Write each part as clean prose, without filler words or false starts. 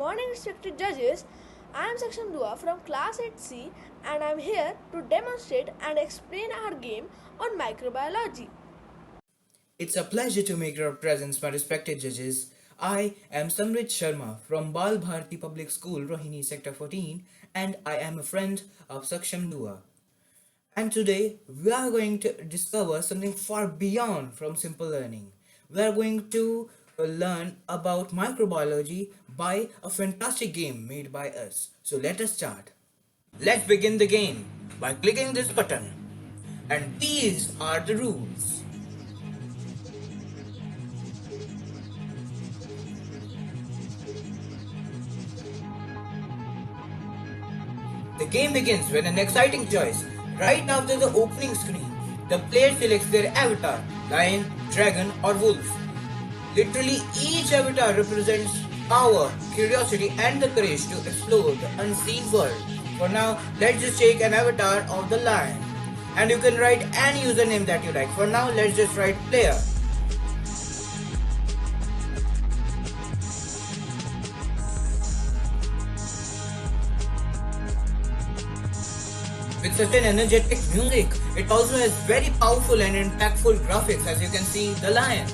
Morning, respected judges. I am Section Dua from Class 8C and I am here to demonstrate and explain our game on microbiology. It's a pleasure to make your presence, my respected judges. I am Samrit Sharma from Bal Bharati Public School, Rohini Sector 14, and I am a friend of Saksham Dua. And today we are going to discover something far beyond from simple learning. We are going to learn about microbiology by a fantastic game made by us. So let us start. Let's begin the game by clicking this button. And these are the rules. The game begins with an exciting choice. Right after the opening screen, the player selects their avatar, lion, dragon or wolf. Literally each avatar represents power, curiosity and the courage to explore the unseen world. For now, let's just take an avatar of the lion. And you can write any username that you like. For now, let's just write player. With such an energetic music, it also has very powerful and impactful graphics, as you can see the lion.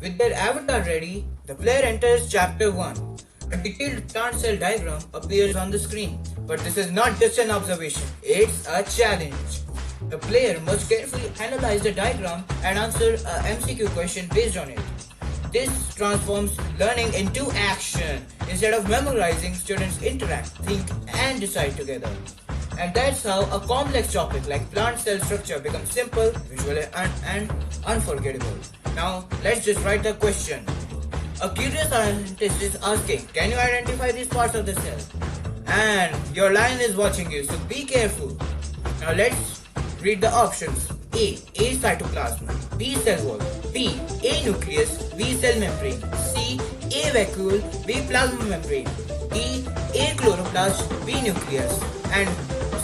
With their avatar ready, the player enters chapter 1. A detailed plant cell diagram appears on the screen, but this is not just an observation, it's a challenge. The player must carefully analyze the diagram and answer a MCQ question based on it. This transforms learning into action. Instead of memorizing, students interact, think and decide together. And that's how a complex topic like plant cell structure becomes simple, visual and unforgettable. Now, let's just write the question. A curious scientist is asking, can you identify these parts of the cell? And your lion is watching you, so be careful. Now let's read the options. A cytoplasm, B cell wall, B A nucleus, B cell membrane, C A vacuole, B plasma membrane, D A chloroplast, B nucleus, and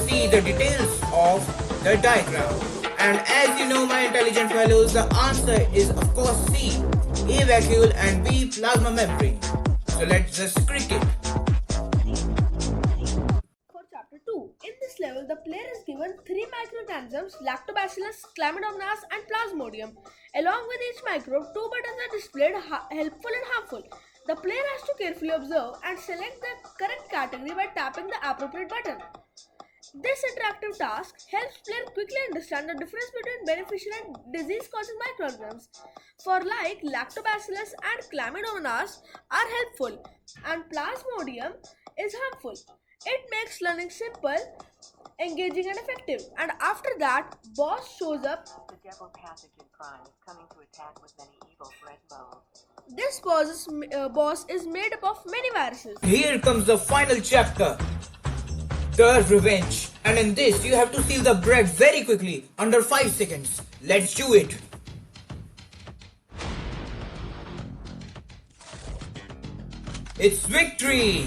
see the details of the diagram. And as you know, my intelligent fellows, the answer is of course C, A vacuole and B plasma membrane. So let's just cricket. For chapter 2, in this level, the player is given 3 microorganisms Lactobacillus, Chlamydomonas and Plasmodium. Along with each microbe, 2 buttons are displayed, helpful and harmful. The player has to carefully observe and select the correct category by tapping the appropriate button. This interactive task helps player quickly understand the difference between beneficial and disease-causing microorganisms. For like Lactobacillus and Chlamydomonas are helpful and Plasmodium is harmful. It makes learning simple, engaging and effective. And after that, boss shows up. The devil pathogen prime is coming to attack with many evil threat bows. This boss is made up of many viruses. Here comes the final chapter. The revenge. And in this, you have to seal the bread very quickly, under 5 seconds. Let's do it. It's victory!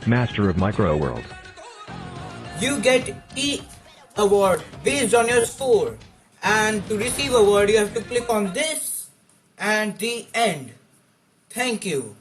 Master of Micro World. You get E award based on your score. And to receive award, you have to click on this and the end. Thank you.